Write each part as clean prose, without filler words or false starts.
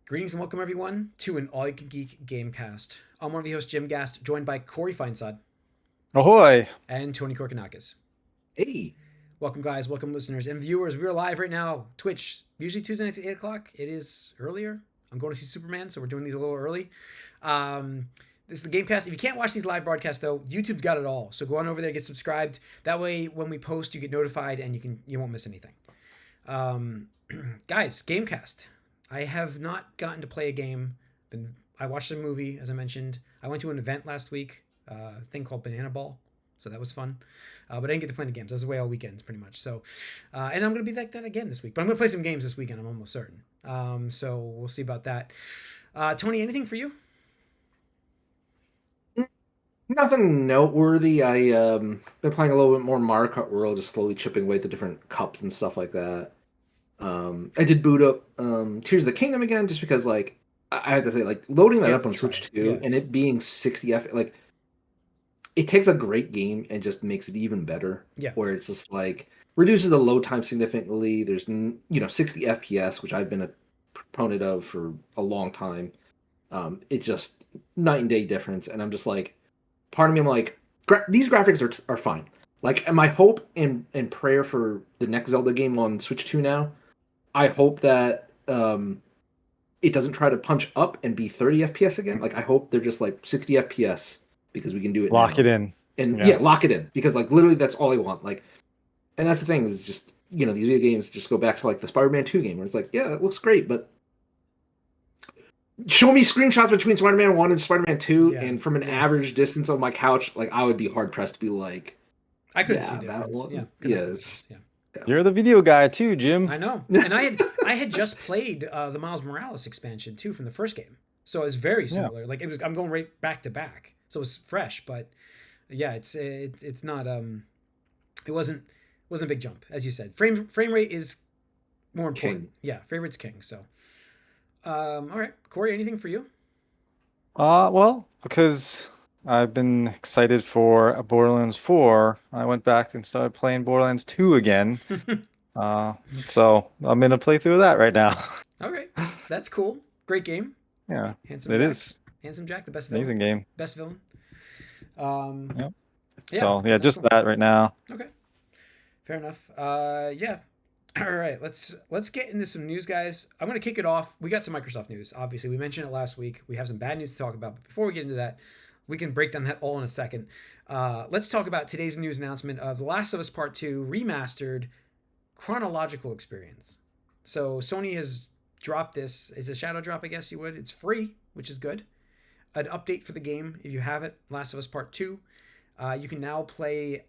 Greetings and welcome everyone to an All-You-Can-Geek Gamecast. I'm one of the hosts, Jim Gast, joined by Corey Feinsod Ahoy! and Tony Korkanakis. Hey. Welcome guys, welcome listeners and viewers. We're live right now, Twitch, usually Tuesday nights at 8 o'clock. It is earlier. I'm going to see Superman, so we're doing these a little early. This is the Gamecast. If you can't watch these live broadcasts though, YouTube's got it all. So go on over there, get subscribed. That way when we post, you get notified and you won't miss anything. Guys, Gamecast. I have not gotten to play a game. I watched a movie, as I mentioned. I went to an event last week, a thing called Banana Ball, so that was fun. But I didn't get to play any games. I was away all weekend, pretty much. So, and I'm going to be like that again this week. But I'm going to play some games this weekend, I'm almost certain. So we'll see about that. Tony, anything for you? Nothing noteworthy. I been playing a little bit more Mario Kart World, just slowly chipping away at the different cups and stuff like that. I did boot up Tears of the Kingdom again, just because I have to say, loading that up on Switch 2 and it being 60 F, it takes a great game and just makes it even better. Yeah. Where it's just reduces the load time significantly. There's 60 FPS, which I've been a proponent of for a long time. It's just night and day difference, and I'm just part of me, I'm these graphics are fine. And my hope and prayer for the next Zelda game on Switch 2 now, I hope that it doesn't try to punch up and be 30 FPS again. I hope they're just 60 FPS because we can do it Lock now. it in. And yeah, lock it in because literally that's all I want. And that's the thing is just, these video games just go back to the Spider-Man 2 game where it's yeah, it looks great, but show me screenshots between Spider-Man 1 and Spider-Man 2 and from an average distance of my couch, I would be hard pressed to be I couldn't see difference. Yes. Yeah. You're the video guy too, Jim. I know. And I had just played the Miles Morales expansion too from the first game. So it was very similar. I'm going right back to back. So it was fresh, but yeah, it's not it wasn't a big jump, as you said. Frame rate is more important. King. Yeah, frame rate's king. So all right. Corey, anything for you? Well, because I've been excited for Borderlands 4. I went back and started playing Borderlands 2 again. So I'm in a playthrough of that right now. Okay, that's cool. Great game. Yeah, Handsome it Jack. is. Handsome Jack, the best villain. Amazing game. Best villain. Yep. Yeah, So yeah, just cool. that right now. Okay, fair enough. Yeah. All right, let's get into some news, guys. I'm going to kick it off. We got some Microsoft news. Obviously, we mentioned it last week. We have some bad news to talk about. But before we get into that, we can break down that all in a second. Let's talk about today's news announcement of The Last of Us Part 2 remastered chronological experience. So Sony has dropped this. It's a shadow drop, I guess you would. It's free, which is good. An update for the game, if you have it, Last of Us Part 2. You can now play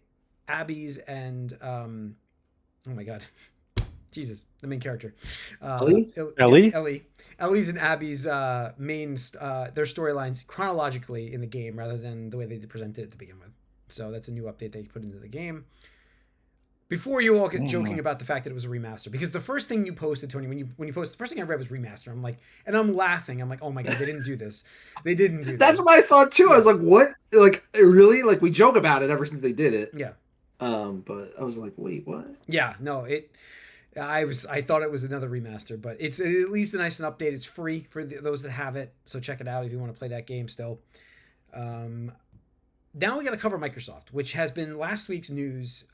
Abby's and... oh my god. Jesus, the main character. Ellie? Ellie's and Abby's main their storylines chronologically in the game rather than the way they presented it to begin with. So that's a new update they put into the game. Before you all get joking about the fact that it was a remaster, because the first thing you posted, Tony, when you posted, the first thing I read was remaster. I'm and I'm laughing. I'm oh my god, they didn't do this. They didn't do this. That's what I thought too. Yeah. I was what? Really? We joke about it ever since they did it. Yeah. But I was wait, what? Yeah, no, I thought it was another remaster, but it's at least a nice and update. It's free for those that have it, so check it out if you want to play that game still. Now we got to cover Microsoft, which has been last week's news.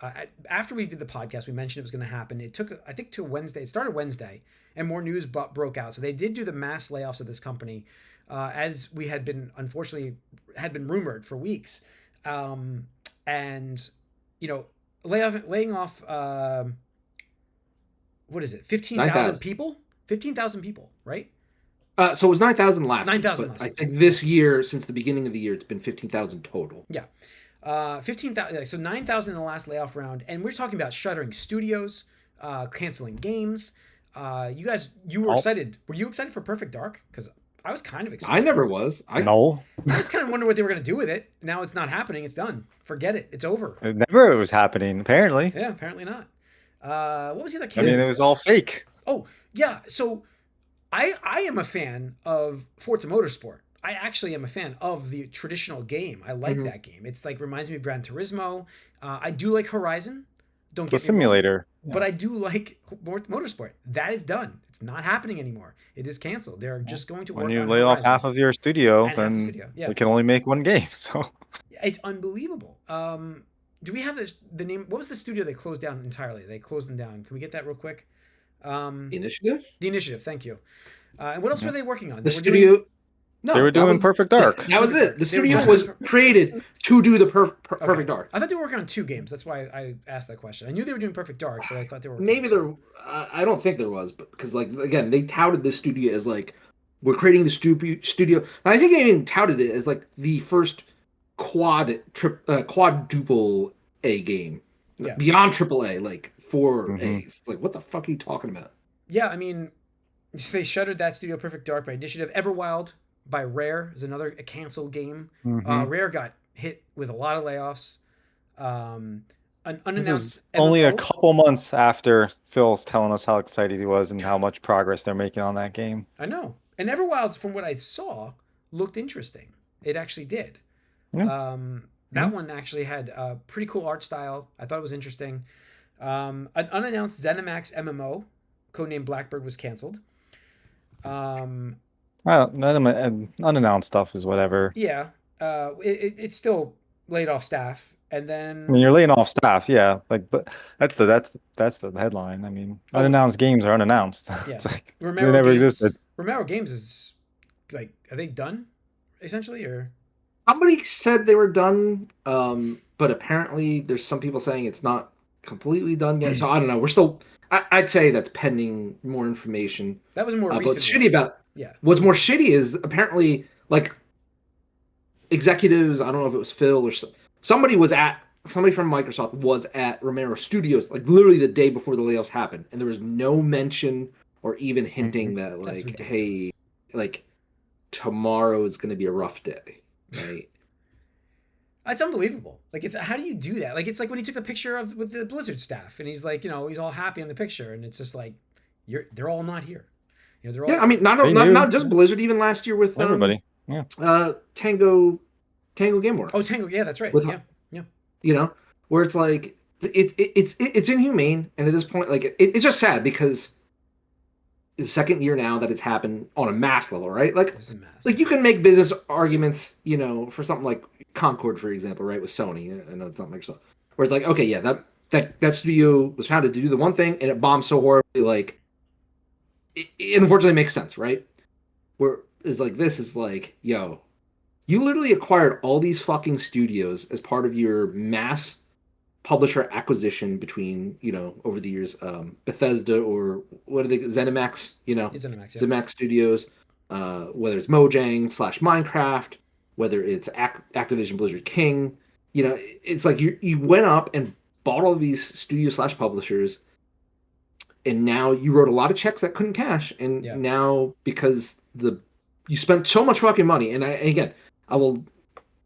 After we did the podcast, we mentioned it was going to happen. It took, I think, to Wednesday. It started Wednesday, and more news broke out. So they did do the mass layoffs of this company, as we had been, unfortunately, had been rumored for weeks. And, laying off... what is it? 15,000 people? 15,000 people, right? So it was 9,000 last 9,000 week. I think this year, since the beginning of the year, it's been 15,000 total. Yeah. 15,000. So 9,000 in the last layoff round. And we're talking about shuttering studios, canceling games. You were excited. Were you excited for Perfect Dark? Because I was kind of excited. I never was. No. I just kind of wondered what they were going to do with it. Now it's not happening. It's done. Forget it. It's over. It never was happening, apparently. Yeah, apparently not. What was the other? I mean, it was all fake. Oh yeah, so I am a fan of Forza Motorsport. I actually am a fan of the traditional game. I like that game. It's reminds me of Gran Turismo. I do like Horizon. Don't It's a get me wrong. simulator. But I do like Motorsport. That is done. It's not happening anymore. It is canceled. They're just going to When work you on lay off Horizon half of your studio, and half the then studio. Yeah, they can only make one game. So it's unbelievable. Do we have the name? What was the studio they closed down entirely? They closed them down. Can we get that real quick? Initiative. The Initiative. Thank you. And what else Yeah. were they working on? The They were studio. doing. they No, were that doing was Perfect Dark. that was Perfect Dark. it. The They were studio just was doing created to do the Perfect Okay. Dark. I thought they were working on 2 games. That's why I asked that question. I knew they were doing Perfect Dark, but I thought they were working Maybe on 2. there. I don't think there was, but because like again, they touted this studio as like we're creating the studio. And I think they even touted it as like the first quadruple A game, Yeah. beyond triple A, like 4 Mhm. A's. Like what the fuck are you talking about? Yeah, I mean, they shuttered that studio. Perfect Dark by Initiative. Everwild by Rare is another canceled game. Mhm. Rare got hit with a lot of layoffs. An This unannounced is only a MMO. couple months after Phil's telling us how excited he was and how much progress they're making on that game. I know. And Everwilds, from what I saw, looked interesting. It actually did. Yeah. That one actually had a pretty cool art style. I thought it was interesting. An unannounced Zenimax MMO, codenamed Blackbird, was canceled. Unannounced stuff is whatever. Yeah, it still laid off staff, and I mean, then you're laying off staff, yeah. Like, but that's the headline. I mean, unannounced games are unannounced. yeah, It's like they Romero never Games. existed. Romero Games is like, are they done essentially, or Somebody said they were done, but apparently there's some people saying it's not completely done yet. So I don't know. We're still. I'd say that's pending more information. that was a more But recent what's one. shitty about Yeah, what's more shitty is apparently like executives. I don't know if it was Phil or somebody from Microsoft was at Romero Studios like literally the day before the layoffs happened, and there was no mention or even hinting that That's like, ridiculous. hey, like tomorrow is going to be a rough day, right? it's unbelievable. Like, it's how do you do that? Like, it's like when he took the picture with the Blizzard staff, and he's like, he's all happy in the picture, and it's just like, they're all not here. They're all. Yeah, I mean, not just Blizzard. Even last year with Everybody. Yeah. Tango Game Works. Oh, Tango. Yeah, that's right. With, yeah. Where it's like it's inhumane, and at this point, like it's just sad because it's the second year now that it's happened on a mass level, right? Like you can make business arguments, for something like Concord, for example, right, with Sony. I know it's not Microsoft, where it's like, okay, yeah, that studio was founded to do the one thing, and it bombed so horribly, like it unfortunately makes sense, right? Where is like this is like, yo, you literally acquired all these fucking studios as part of your mass publisher acquisition between, over the years, Bethesda or what are they, Zenimax, It's Zenimax, yeah. Zenimax Studios, whether it's Mojang / Minecraft, whether it's Activision Blizzard King, it's like you went up and bought all these studios / publishers, and now you wrote a lot of checks that couldn't cash, and now because you spent so much fucking money, and I will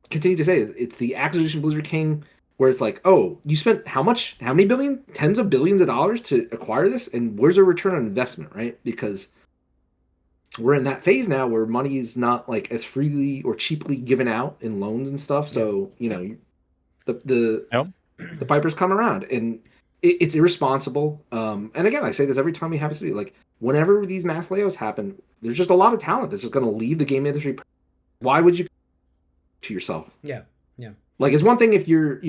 continue to say it's the Activision Blizzard King, where it's like, oh, you spent how much? How many billion? Tens of billions of dollars to acquire this, and where's the return on investment, right? Because we're in that phase now where money is not like as freely or cheaply given out in loans and stuff. So the pipers come around, and it's irresponsible. And again, I say this every time we have a studio. Like whenever these mass layoffs happen, there's just a lot of talent that's just going to leave the game industry. Why would you to yourself? Yeah. Like it's one thing if you're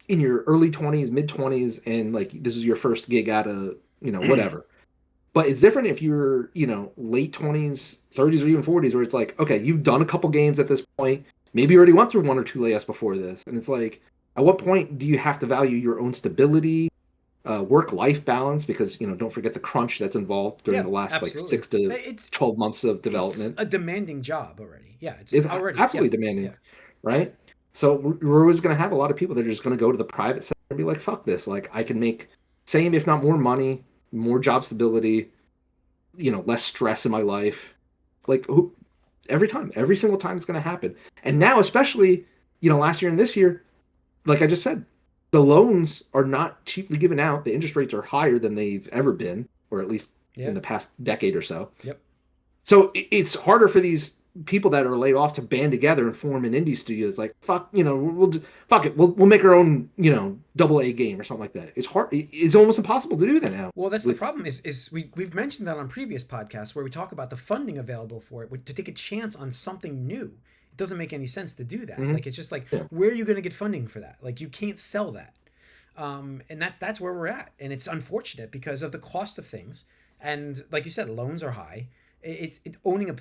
in your early 20s, mid 20s, and like this is your first gig out of whatever. But it's different if you're late 20s, 30s, or even 40s, where it's like, okay, you've done a couple games at this point. Maybe you already went through 1 or 2 layoffs before this, and it's like, at what point do you have to value your own stability, work-life balance? Because don't forget the crunch that's involved during the last absolutely. like 6 to 12 months of development. It's a demanding job already. Yeah, it's already absolutely demanding, right? So we're always going to have a lot of people that are just going to go to the private sector and be like, fuck this. Like I can make same, if not more money, more job stability, less stress in my life. Like every single time it's going to happen. And now, especially, last year and this year, like I just said, the loans are not cheaply given out. The interest rates are higher than they've ever been, or at least in the past decade or so. Yep. So it's harder for these people that are laid off to band together and form an indie studio. It's like, fuck, fuck it, we'll make our own, AA game or something like that. It's hard. It's almost impossible to do that now. Well, that's the problem. Is we've mentioned that on previous podcasts where we talk about the funding available for it to take a chance on something new. It doesn't make any sense to do that. Like, it's just like, where are you going to get funding for that? Like, you can't sell that. And that's where we're at, and it's unfortunate because of the cost of things. And like you said, loans are high. It's owning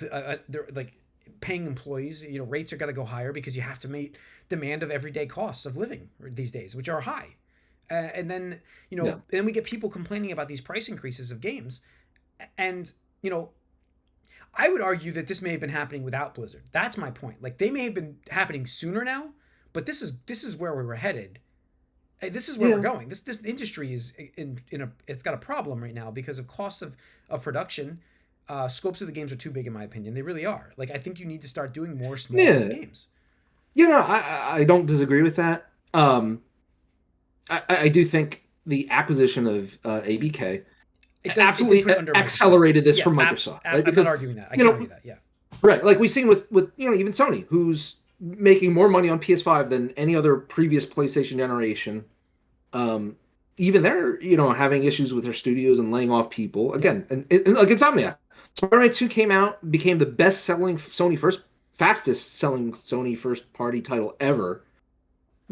they're like paying employees. Rates are going to go higher because you have to meet demand of everyday costs of living these days, which are high. And then then we get people complaining about these price increases of games, and I would argue that this may have been happening without Blizzard. That's my point. Like, they may have been happening sooner now, but this is where we were headed. This is where we're going. This industry is it's got a problem right now because of costs of production. Scopes of the games are too big, in my opinion. They really are. Like, I think you need to start doing more small games. I don't disagree with that. I do think the acquisition of ABK absolutely accelerated this for Microsoft. Right? I'm not arguing that. I can't argue that. Yeah. Right. Like we've seen with even Sony, who's making more money on PS5 than any other previous PlayStation generation. Even they're having issues with their studios and laying off people again. And like Insomniac, Spider-Man 2 came out, became the fastest selling Sony first party title ever.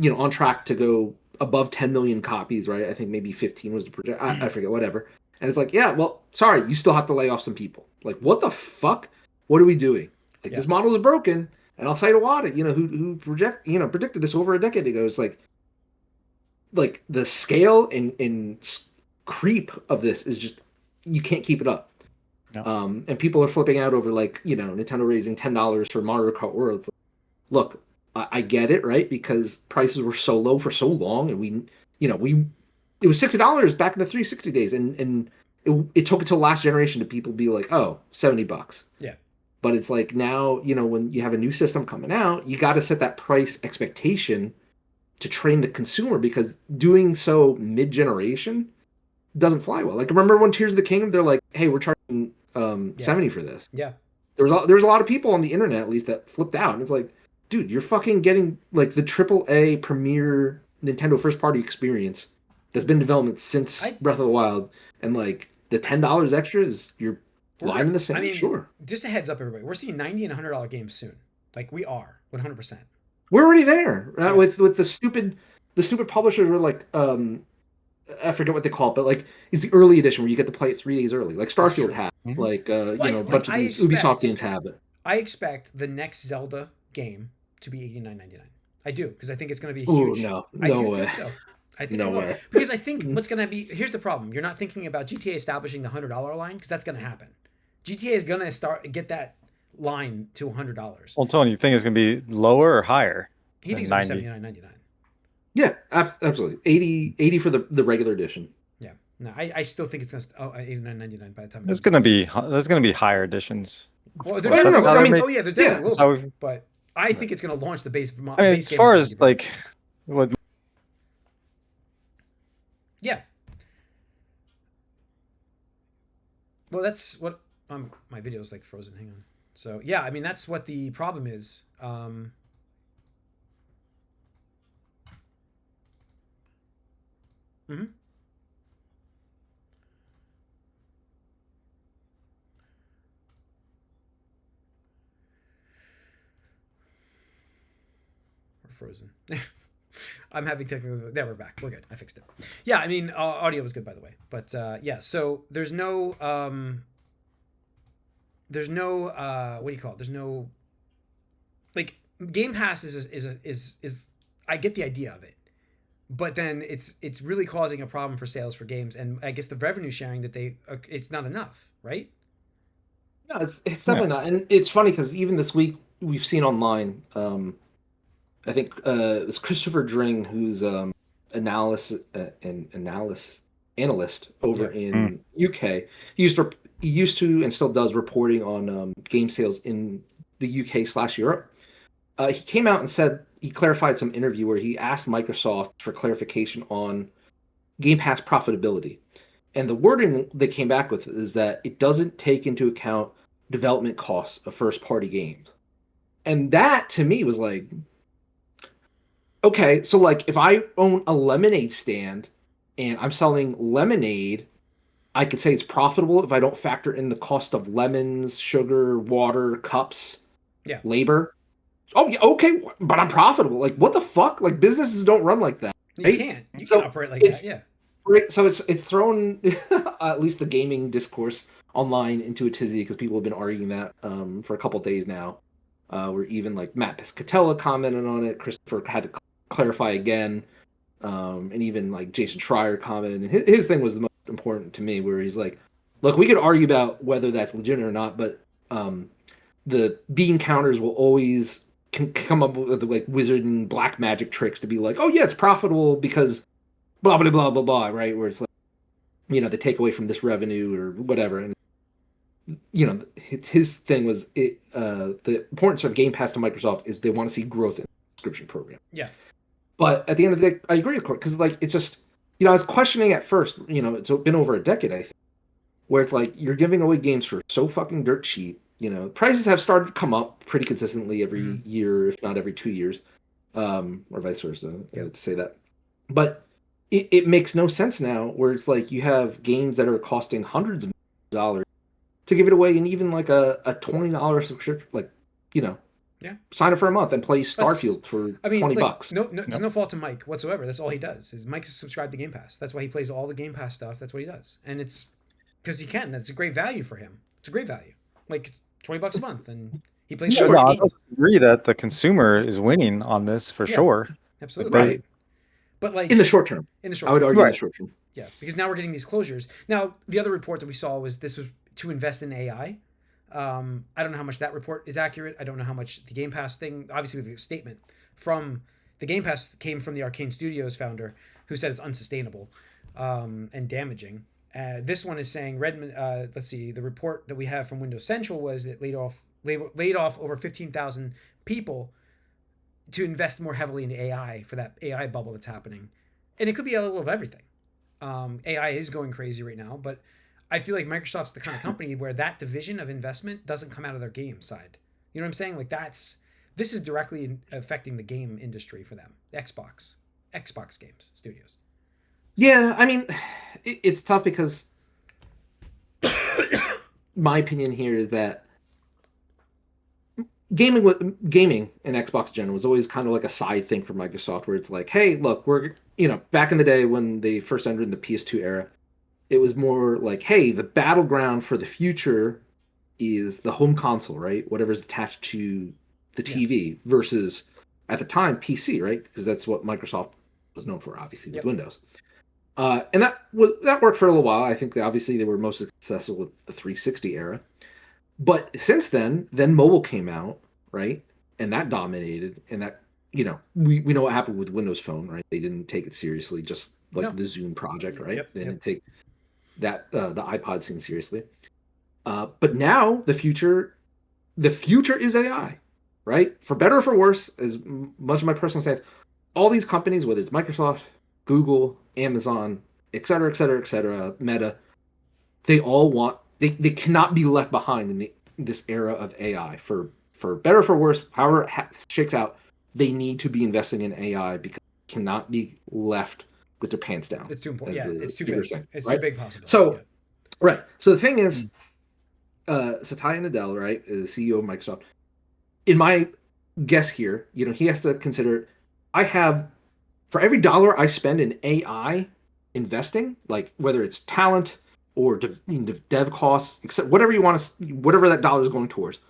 On track to go above 10 million copies, right? I think maybe 15 was the project. I forget, whatever. And it's like, yeah, well, sorry, you still have to lay off some people. Like, what the fuck? What are we doing? Like, this model is broken. And I'll say to Wada, who predicted this over a decade ago. It's like the scale and creep of this is just, you can't keep it up. No. And people are flipping out over Nintendo raising $10 for Mario Kart World. Look, I get it, right? Because prices were so low for so long, and it was $60 back in the 360 days, and it took until last generation to people be like, oh, $70. Yeah. But it's like now, when you have a new system coming out, you got to set that price expectation to train the consumer, because doing so mid-generation doesn't fly well. Like, remember when Tears of the Kingdom, they're like, hey, we're charging $70 for this. Yeah. There's a lot of people on the internet, at least, that flipped out. And it's like, dude, you're fucking getting like the AAA premier Nintendo first party experience that's been in development since Breath of the Wild, and like the $10 extra is your line in the sand. Sure. Just a heads up, everybody. We're seeing $90 and $100 games soon. Like, we are 100%. We're already there, right? With the stupid publishers were like, I forget what they call it, but like it's the early edition where you get to play it 3 days early, like Starfield had, like a bunch of these Ubisoft games have it. I expect the next Zelda game to be $89.99. I do, because I think it's going to be huge. No way. Think so. I think no way. Because I think what's going to be, here's the problem. You're not thinking about GTA establishing the $100 line, because that's going to happen. GTA is going to get that line to $100. Well, Tony, you think it's going to be lower or higher? He thinks it's going to be $79.99. Yeah, absolutely. 80 for the regular edition. Yeah. No, I still think it's going to $89.99 by the time. There's going to be higher editions. Well, there definitely will be, but I think it's going to launch the base game. As far as like what. Yeah. Well, that's what my video's like frozen. Hang on. So yeah, I mean that's what the problem is. Mm-hmm. We're frozen. I'm having technical. There, we're back. We're good. I fixed it. Yeah, I mean, audio was good, by the way. But yeah, so there's no what do you call it? There's no, like, Game Pass is I get the idea of it, but then it's really causing a problem for sales for games, and I guess the revenue sharing that it's not enough, right? No, it's definitely not. And it's funny because even this week we've seen online, I think it's Christopher Dring, who's analyst over in UK. He used to and still does reporting on game sales in the UK/Europe. He came out and said, he clarified some interview where he asked Microsoft for clarification on Game Pass profitability. And the wording they came back with is that it doesn't take into account development costs of first-party games. And that, to me, was like, okay, so like if I own a lemonade stand and I'm selling lemonade, I could say it's profitable if I don't factor in the cost of lemons, sugar, water, cups, Yeah. labor. Oh, yeah, okay, but I'm profitable. Like, what the fuck? Like, businesses don't run like that. You right? can't. You So can't operate like that. it's Yeah. right. So it's thrown at least the gaming discourse online into a tizzy because people have been arguing that for a couple of days now. Where even like Matt Piscatella commented on it. Christopher had to clarify again. And even like Jason Schreier commented, and his thing was the most important to me, where he's like, "Look, we could argue about whether that's legitimate or not, but the bean counters will always come up with like wizard and black magic tricks to be like, oh yeah, it's profitable because blah blah blah blah blah, right? Where it's like, they take away from this revenue or whatever." And his thing was the importance of Game Pass to Microsoft is they want to see growth in the subscription program. Yeah. But at the end of the day, I agree with Court because like it's just I was questioning at first. It's been over a decade, I think, where it's like you're giving away games for so fucking dirt cheap. Prices have started to come up pretty consistently every year, if not every 2 years, or vice versa, to say that. But it makes no sense now where it's like you have games that are costing hundreds of dollars to give it away in even like a $20 subscription, like, sign up for a month and play Starfield for $20. No, there's no fault to Mike whatsoever. That's all he does. Is Mike's subscribed to Game Pass. That's why he plays all the Game Pass stuff. That's what he does, and it's because he can. That's a great value for him. It's a great value, like $20 a month, and he plays. Yeah, I agree that the consumer is winning on this for sure. Absolutely, right. But like in the short term, I would argue in the short term. Yeah, because now we're getting these closures. Now the other report that we saw was this was to invest in AI. I don't know how much that report is accurate. I don't know how much the Game Pass thing. Obviously, we have a statement from the Game Pass came from the Arcane Studios founder, who said it's unsustainable and damaging. This one is saying Redmond. Let's see. The report that we have from Windows Central was it laid off over 15,000 people to invest more heavily into AI for that AI bubble that's happening, and it could be a little of everything. AI is going crazy right now, but I feel like Microsoft's the kind of company where that division of investment doesn't come out of their game side. You know what I'm saying? Like this is directly affecting the game industry for them. Xbox games studios. Yeah, I mean, it's tough because my opinion here is that gaming and Xbox in general was always kind of like a side thing for Microsoft, where it's like, hey, look, we're back in the day when they first entered the PS2 era. It was more like, hey, the battleground for the future is the home console, right? Whatever's attached to the TV versus, at the time, PC, right? Because that's what Microsoft was known for, obviously, with Windows. And that worked for a little while. I think obviously they were most successful with the 360 era. But since then mobile came out, right? And that dominated. And that, we know what happened with Windows Phone, right? They didn't take it seriously, just like the Zoom project, right? They didn't take that the iPod scene seriously. But now the future is AI, right? For better or for worse, as much of my personal stance, all these companies, whether it's Microsoft, Google, Amazon, et cetera, Meta, they all want they cannot be left behind in this era of AI. For better or for worse, however it shakes out, they need to be investing in AI because they cannot be left with their pants down. It's too important. It's too big. It's right? too big possible. So, right. So the thing is, Satya Nadella, right, is the CEO of Microsoft. In my guess here, he has to consider, for every dollar I spend in AI investing, like whether it's talent or dev costs, except whatever whatever that dollar is going towards,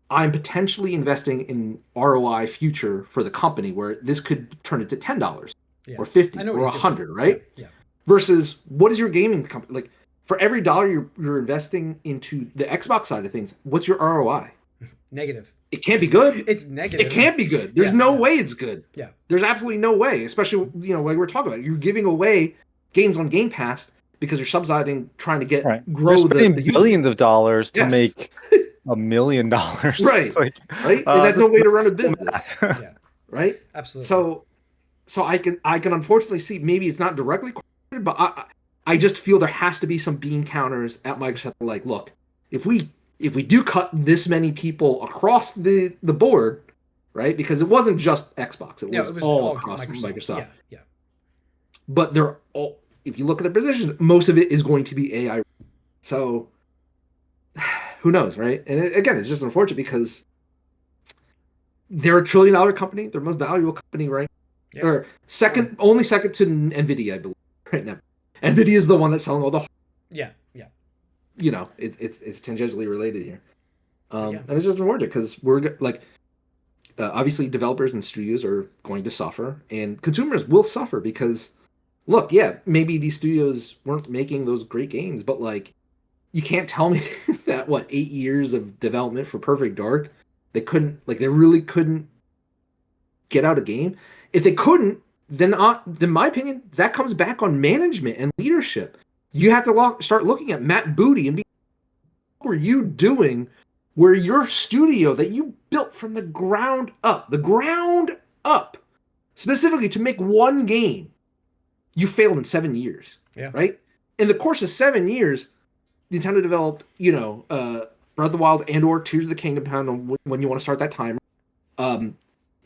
I'm potentially investing in ROI future for the company where this could turn into $10 or $50 or $100, right? Yeah. Versus what is your gaming company like? For every dollar you're investing into the Xbox side of things, what's your ROI? Negative. It can't be good. It's negative. It can't be good. There's no way it's good. Yeah. There's absolutely no way, especially like we're talking about. You're giving away games on Game Pass because you're subsidizing, trying to grow the billions of dollars to make $1 million. Right. Like, right. And that's no way to run a business. Right. Absolutely. So I can unfortunately see, maybe it's not directly correlated, but I just feel there has to be some bean counters at Microsoft. Like, look, if we if we do cut this many people across the board, right? Because it wasn't just Xbox; it was all across Microsoft. Yeah. But they're all. If you look at their positions, most of it is going to be AI. So who knows, right? And again, it's just unfortunate because they're a $1 trillion company. They're the most valuable company, right? Yeah. Or only second to Nvidia, I believe, right now. Nvidia is the one that's selling all the. Yeah. You know, it's tangentially related here, and it's just unfortunate because we're like, obviously, developers and studios are going to suffer, and consumers will suffer because, look, maybe these studios weren't making those great games, but like, you can't tell me that 8 years of development for Perfect Dark, they really couldn't get out a game. If they couldn't, then in my opinion, that comes back on management and leadership. You have to start looking at Matt Booty and be, what were you doing where your studio that you built from the ground up, specifically to make one game, you failed in 7 years, right? In the course of 7 years, Nintendo developed, Breath of the Wild and/or Tears of the Kingdom, depending on when you want to start that timer.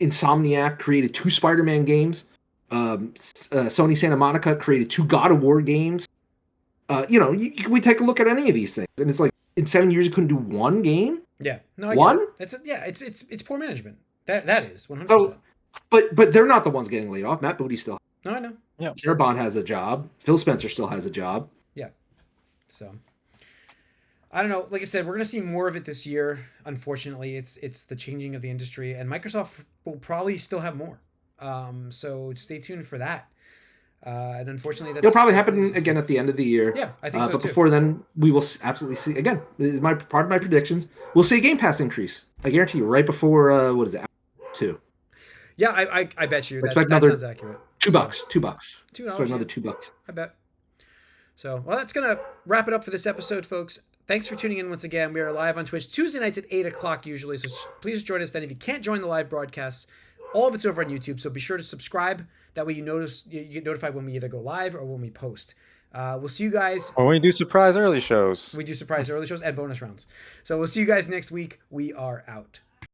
Insomniac created 2 Spider-Man games. Sony Santa Monica created 2 God of War games. We take a look at any of these things, and it's like in 7 years you couldn't do one game. Yeah, no, it's poor management. That is 100%. So, but they're not the ones getting laid off. Matt Booty still. No, I know. Yeah, Sarah Bond has a job. Phil Spencer still has a job. Yeah, so I don't know. Like I said, we're gonna see more of it this year. Unfortunately, it's the changing of the industry, and Microsoft will probably still have more. So stay tuned for that. And unfortunately, it'll probably happen again at the end of the year. Yeah, I think so but too. Before then, we will absolutely see again. Part of my predictions. We'll see a Game Pass increase. I guarantee you, right before what is it? 2. Yeah, I bet you that sounds accurate. $2. $2. $2. Expect another $2. I bet. So, well, that's gonna wrap it up for this episode, folks. Thanks for tuning in once again. We are live on Twitch Tuesday nights at 8 o'clock usually, so please join us then. If you can't join the live broadcasts, all of it's over on YouTube, so be sure to subscribe. That way you get notified when we either go live or when we post. We'll see you guys. Or when we do surprise early shows. We do surprise early shows and bonus rounds. So we'll see you guys next week. We are out.